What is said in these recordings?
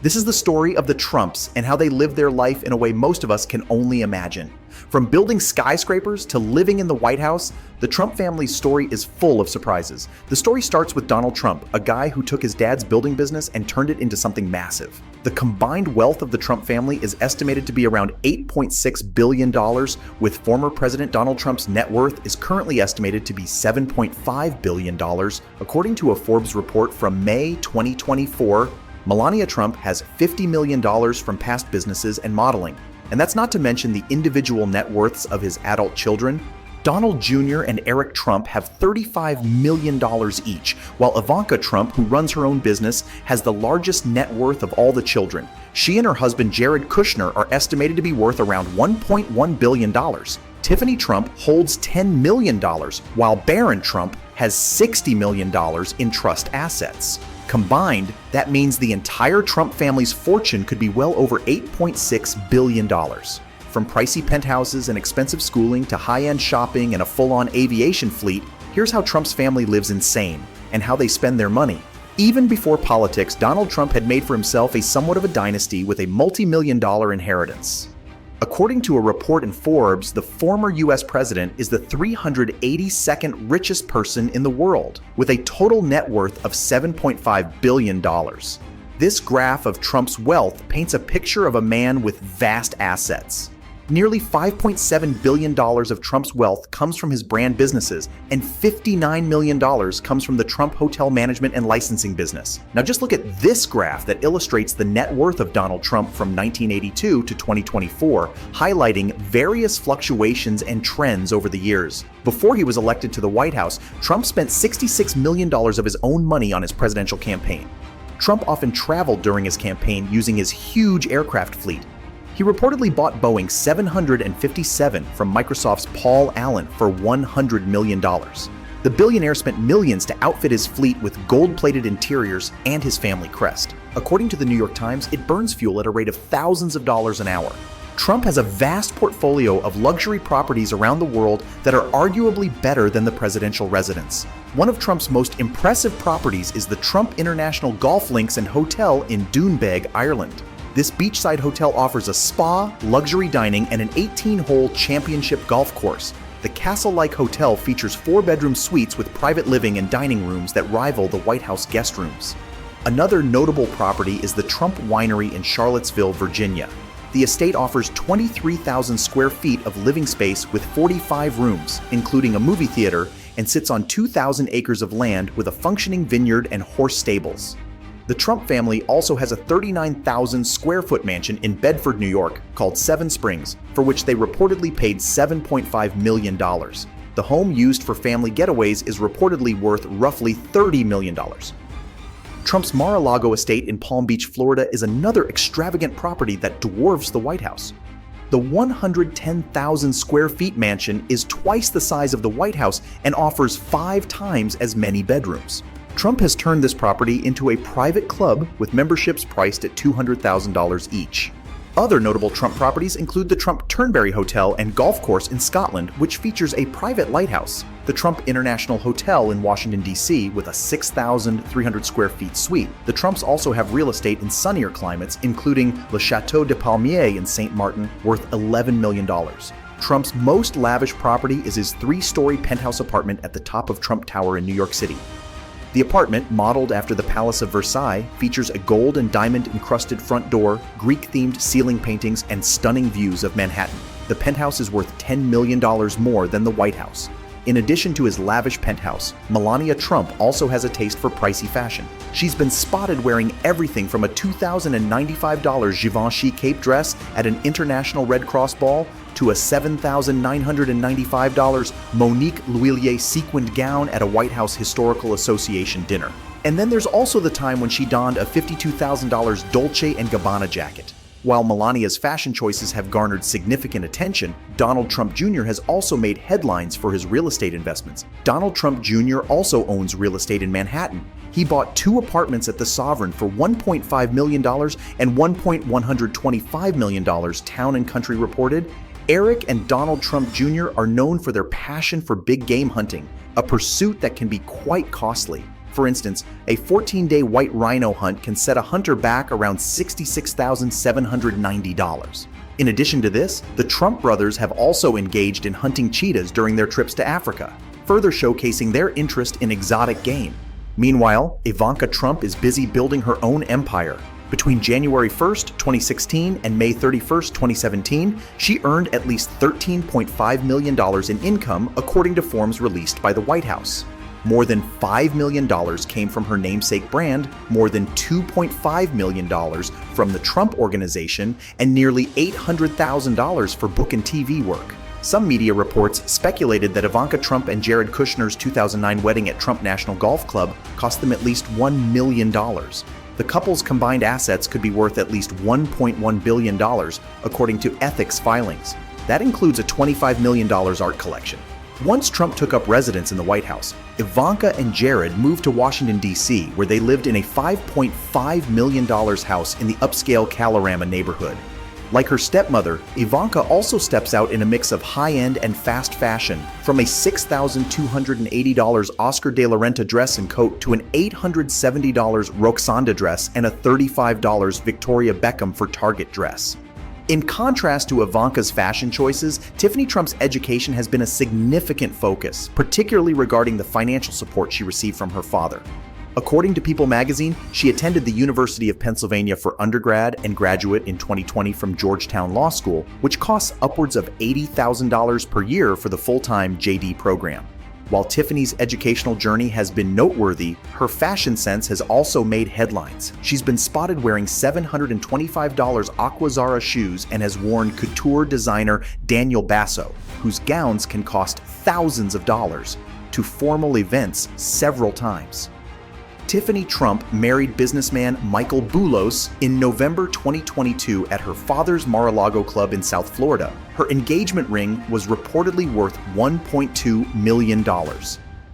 This is the story of the Trumps and how they live their life in a way most of us can only imagine. From building skyscrapers to living in the White House, the Trump family's story is full of surprises. The story starts with Donald Trump, a guy who took his dad's building business and turned it into something massive. The combined wealth of the Trump family is estimated to be around $8.6 billion, with former President Donald Trump's net worth is currently estimated to be $7.5 billion, according to a Forbes report from May 2024. Melania Trump has $50 million from past businesses and modeling. And that's not to mention the individual net worths of his adult children. Donald Jr. and Eric Trump have $35 million each, while Ivanka Trump, who runs her own business, has the largest net worth of all the children. She and her husband Jared Kushner are estimated to be worth around $1.1 billion. Tiffany Trump holds $10 million, while Barron Trump has $60 million in trust assets. Combined, that means the entire Trump family's fortune could be well over $8.6 billion. From pricey penthouses and expensive schooling to high-end shopping and a full-on aviation fleet, here's how Trump's family lives insane and how they spend their money. Even before politics, Donald Trump had made for himself a somewhat of a dynasty with a multi-million-dollar inheritance. According to a report in Forbes, the former US president is the 382nd richest person in the world, with a total net worth of $7.5 billion. This graph of Trump's wealth paints a picture of a man with vast assets. Nearly $5.7 billion of Trump's wealth comes from his brand businesses, and $59 million comes from the Trump hotel management and licensing business. Now just look at this graph that illustrates the net worth of Donald Trump from 1982 to 2024, highlighting various fluctuations and trends over the years. Before he was elected to the White House, Trump spent $66 million of his own money on his presidential campaign. Trump often traveled during his campaign using his huge aircraft fleet. He reportedly bought Boeing 757 from Microsoft's Paul Allen for $100 million. The billionaire spent millions to outfit his fleet with gold-plated interiors and his family crest. According to the New York Times, it burns fuel at a rate of thousands of dollars an hour. Trump has a vast portfolio of luxury properties around the world that are arguably better than the presidential residence. One of Trump's most impressive properties is the Trump International Golf Links and Hotel in Doonbeg, Ireland. This beachside hotel offers a spa, luxury dining, and an 18-hole championship golf course. The castle-like hotel features 4-bedroom suites with private living and dining rooms that rival the White House guest rooms. Another notable property is the Trump Winery in Charlottesville, Virginia. The estate offers 23,000 square feet of living space with 45 rooms, including a movie theater, and sits on 2,000 acres of land with a functioning vineyard and horse stables. The Trump family also has a 39,000 square foot mansion in Bedford, New York, called Seven Springs, for which they reportedly paid $7.5 million. The home used for family getaways is reportedly worth roughly $30 million. Trump's Mar-a-Lago estate in Palm Beach, Florida is another extravagant property that dwarfs the White House. The 110,000 square feet mansion is twice the size of the White House and offers 5 times as many bedrooms. Trump has turned this property into a private club with memberships priced at $200,000 each. Other notable Trump properties include the Trump Turnberry Hotel and Golf Course in Scotland, which features a private lighthouse, the Trump International Hotel in Washington, D.C. with a 6,300 square feet suite. The Trumps also have real estate in sunnier climates, including Le Chateau de Palmier in St. Martin, worth $11 million. Trump's most lavish property is his 3-story penthouse apartment at the top of Trump Tower in New York City. The apartment, modeled after the Palace of Versailles, features a gold and diamond-encrusted front door, Greek-themed ceiling paintings, and stunning views of Manhattan. The penthouse is worth $10 million more than the White House. In addition to his lavish penthouse, Melania Trump also has a taste for pricey fashion. She's been spotted wearing everything from a $2,095 Givenchy cape dress at an international Red Cross ball to a $7,995 Monique Lhuillier sequined gown at a White House Historical Association dinner. And then there's also the time when she donned a $52,000 Dolce & Gabbana jacket. While Melania's fashion choices have garnered significant attention, Donald Trump Jr. has also made headlines for his real estate investments. Donald Trump Jr. also owns real estate in Manhattan. He bought 2 apartments at the Sovereign for $1.5 million and $1.125 million, Town & Country reported. Eric and Donald Trump Jr. are known for their passion for big game hunting, a pursuit that can be quite costly. For instance, a 14-day white rhino hunt can set a hunter back around $66,790. In addition to this, the Trump brothers have also engaged in hunting cheetahs during their trips to Africa, further showcasing their interest in exotic game. Meanwhile, Ivanka Trump is busy building her own empire. Between January 1st, 2016 and May 31st, 2017, she earned at least $13.5 million in income, according to forms released by the White House. More than $5 million came from her namesake brand, more than $2.5 million from the Trump Organization, and nearly $800,000 for book and TV work. Some media reports speculated that Ivanka Trump and Jared Kushner's 2009 wedding at Trump National Golf Club cost them at least $1 million. The couple's combined assets could be worth at least $1.1 billion, according to ethics filings. That includes a $25 million art collection. Once Trump took up residence in the White House, Ivanka and Jared moved to Washington, D.C., where they lived in a $5.5 million house in the upscale Kalorama neighborhood. Like her stepmother, Ivanka also steps out in a mix of high-end and fast fashion, from a $6,280 Oscar de la Renta dress and coat to an $870 Roxanda dress and a $35 Victoria Beckham for Target dress. In contrast to Ivanka's fashion choices, Tiffany Trump's education has been a significant focus, particularly regarding the financial support she received from her father. According to People magazine, she attended the University of Pennsylvania for undergrad and graduate in 2020 from Georgetown Law School, which costs upwards of $80,000 per year for the full-time JD program. While Tiffany's educational journey has been noteworthy, her fashion sense has also made headlines. She's been spotted wearing $725 Aquazzara shoes and has worn couture designer Daniel Basso, whose gowns can cost thousands of dollars, to formal events several times. Tiffany Trump married businessman Michael Boulos in November 2022 at her father's Mar-a-Lago club in South Florida. Her engagement ring was reportedly worth $1.2 million.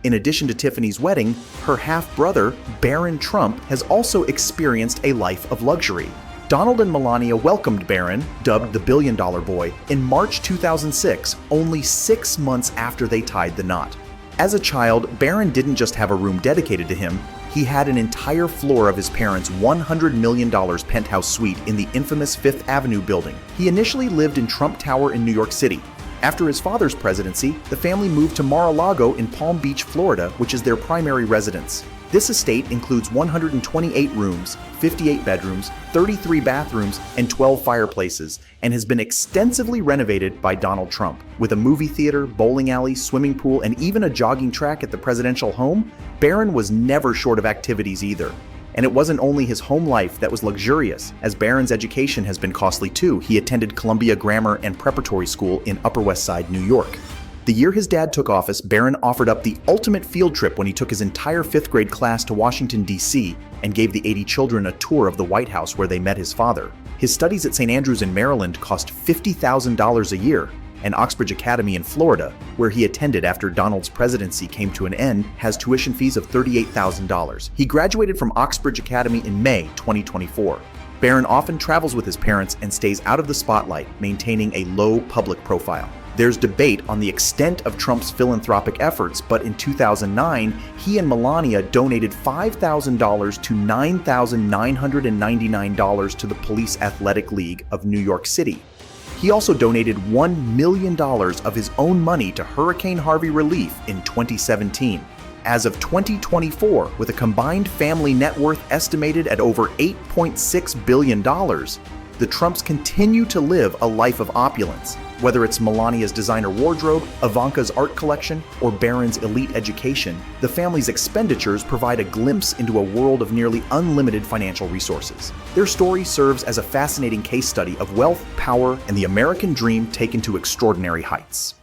In addition to Tiffany's wedding, her half-brother, Barron Trump, has also experienced a life of luxury. Donald and Melania welcomed Barron, dubbed the Billion-Dollar Boy, in March 2006, only 6 months after they tied the knot. As a child, Barron didn't just have a room dedicated to him, he had an entire floor of his parents' $100 million penthouse suite in the infamous Fifth Avenue building. He initially lived in Trump Tower in New York City. After his father's presidency, the family moved to Mar-a-Lago in Palm Beach, Florida, which is their primary residence. This estate includes 128 rooms, 58 bedrooms, 33 bathrooms, and 12 fireplaces, and has been extensively renovated by Donald Trump. With a movie theater, bowling alley, swimming pool, and even a jogging track at the presidential home, Barron was never short of activities either. And it wasn't only his home life that was luxurious, as Barron's education has been costly too. He attended Columbia Grammar and Preparatory School in Upper West Side, New York. The year his dad took office, Barron offered up the ultimate field trip when he took his entire 5th grade class to Washington, D.C., and gave the 80 children a tour of the White House where they met his father. His studies at St. Andrews in Maryland cost $50,000 a year, and Oxbridge Academy in Florida, where he attended after Donald's presidency came to an end, has tuition fees of $38,000. He graduated from Oxbridge Academy in May 2024. Barron often travels with his parents and stays out of the spotlight, maintaining a low public profile. There's debate on the extent of Trump's philanthropic efforts, but in 2009, he and Melania donated $5,000 to $9,999 to the Police Athletic League of New York City. He also donated $1 million of his own money to Hurricane Harvey relief in 2017. As of 2024, with a combined family net worth estimated at over $8.6 billion, the Trumps continue to live a life of opulence. Whether it's Melania's designer wardrobe, Ivanka's art collection, or Barron's elite education, the family's expenditures provide a glimpse into a world of nearly unlimited financial resources. Their story serves as a fascinating case study of wealth, power, and the American dream taken to extraordinary heights.